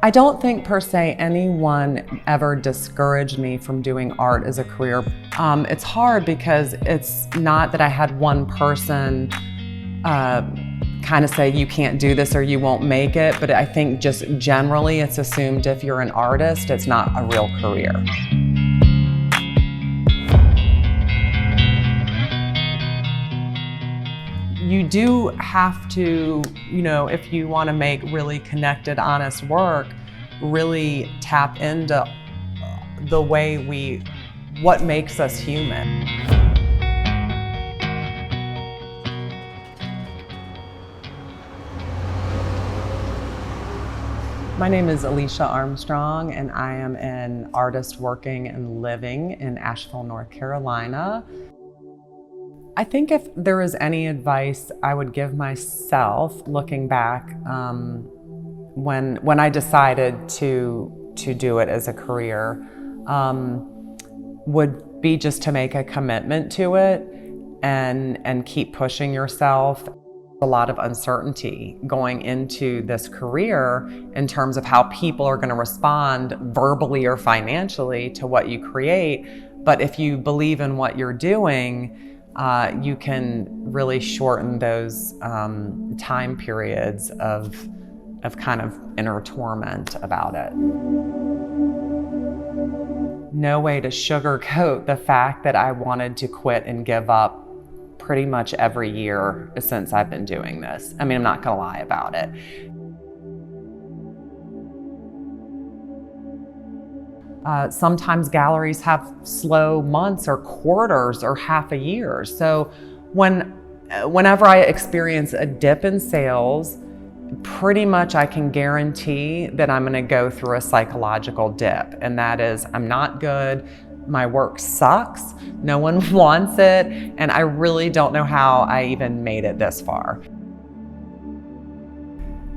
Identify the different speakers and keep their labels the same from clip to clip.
Speaker 1: I don't think per se anyone ever discouraged me from doing art as a career. It's hard because it's not that I had one person kind of say you can't do this or you won't make it, but I think just generally it's assumed if you're an artist, it's not a real career. You do have to, if you want to make really connected, honest work, really tap into the way what makes us human. My name is Alicia Armstrong, and I am an artist working and living in Asheville, North Carolina. I think if there is any advice I would give myself looking back when I decided to do it as a career would be just to make a commitment to it and keep pushing yourself. A lot of uncertainty going into this career in terms of how people are going to respond verbally or financially to what you create. But if you believe in what you're doing, you can really shorten those time periods of kind of inner torment about it. No way to sugarcoat the fact that I wanted to quit and give up pretty much every year since I've been doing this. I mean, I'm not gonna lie about it. Sometimes galleries have slow months or quarters or half a year. So whenever I experience a dip in sales, pretty much I can guarantee that I'm gonna go through a psychological dip. And that is, I'm not good, my work sucks, no one wants it, and I really don't know how I even made it this far.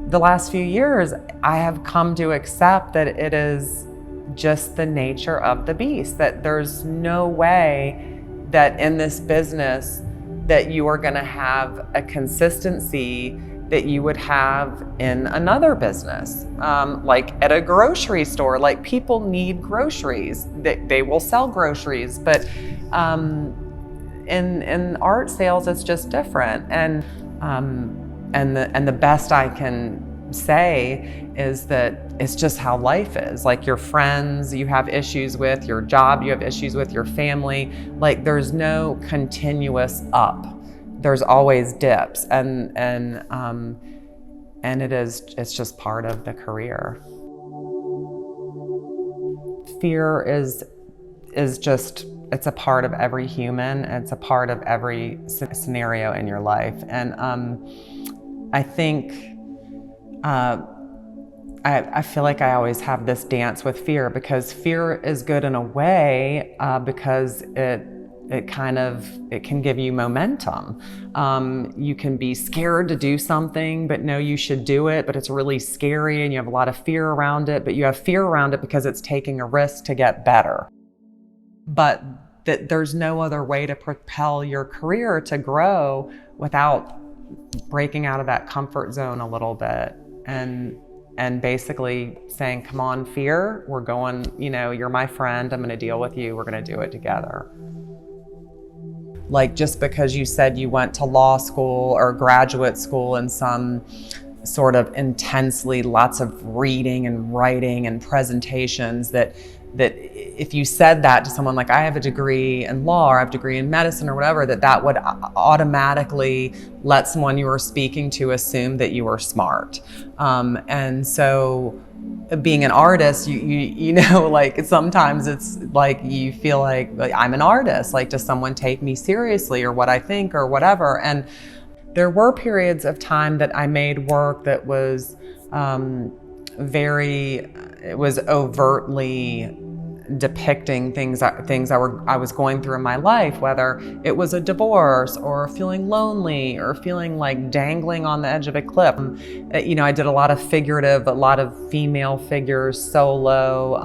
Speaker 1: The last few years, I have come to accept that it is just the nature of the beast, that there's no way that in this business that you are gonna have a consistency that you would have in another business, like at a grocery store. Like, people need groceries, they will sell groceries, but in art sales it's just different. And the best I can say is that it's just how life is. Like, your friends you have issues with, your job you have issues with, your family, like there's no continuous up. There's always dips, and it's just part of the career. Fear is just, it's a part of every human. It's a part of every scenario in your life, and I think I feel like I always have this dance with fear, because fear is good in a way because it can give you momentum. You can be scared to do something, but know you should do it, but it's really scary and you have a lot of fear around it, but you have fear around it because it's taking a risk to get better. But that there's no other way to propel your career to grow without breaking out of that comfort zone a little bit and basically saying, come on, fear, we're going, you're my friend, I'm gonna deal with you, we're gonna do it together. Like, just because you said you went to law school or graduate school in some sort of intensely lots of reading and writing and presentations, that if you said that to someone like, I have a degree in law or I have a degree in medicine or whatever, that would automatically let someone you were speaking to assume that you were smart. And so being an artist, you know, like sometimes it's like you feel like I'm an artist, like does someone take me seriously or what I think or whatever. And there were periods of time that I made work that was it was overtly depicting things I was going through in my life, whether it was a divorce or feeling lonely or feeling like dangling on the edge of a cliff. I did a lot of female figures solo,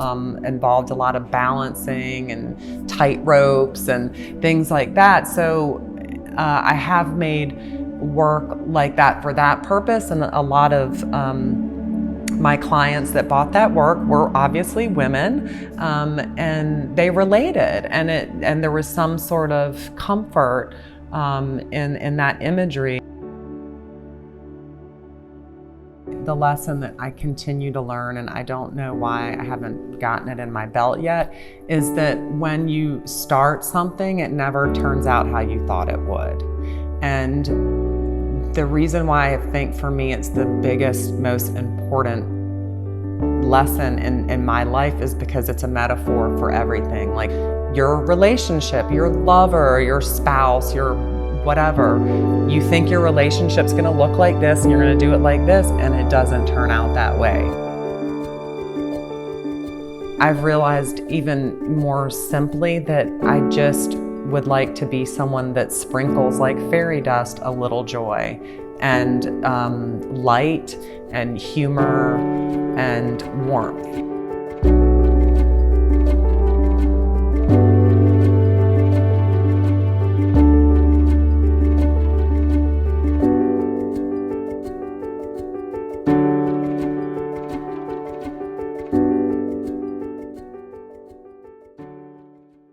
Speaker 1: involved a lot of balancing and tight ropes and things like that. So I have made work like that for that purpose, and a lot of my clients that bought that work were obviously women, and they related, and there was some sort of comfort in that imagery. The lesson that I continue to learn, and I don't know why I haven't gotten it in my belt yet, is that when you start something, it never turns out how you thought it would. And the reason why I think for me it's the biggest, most important lesson in my life is because it's a metaphor for everything. Like your relationship, your lover, your spouse, your whatever, you think your relationship's gonna look like this and you're gonna do it like this, and it doesn't turn out that way. I've realized even more simply that I just would like to be someone that sprinkles like fairy dust a little joy and light and humor and warmth.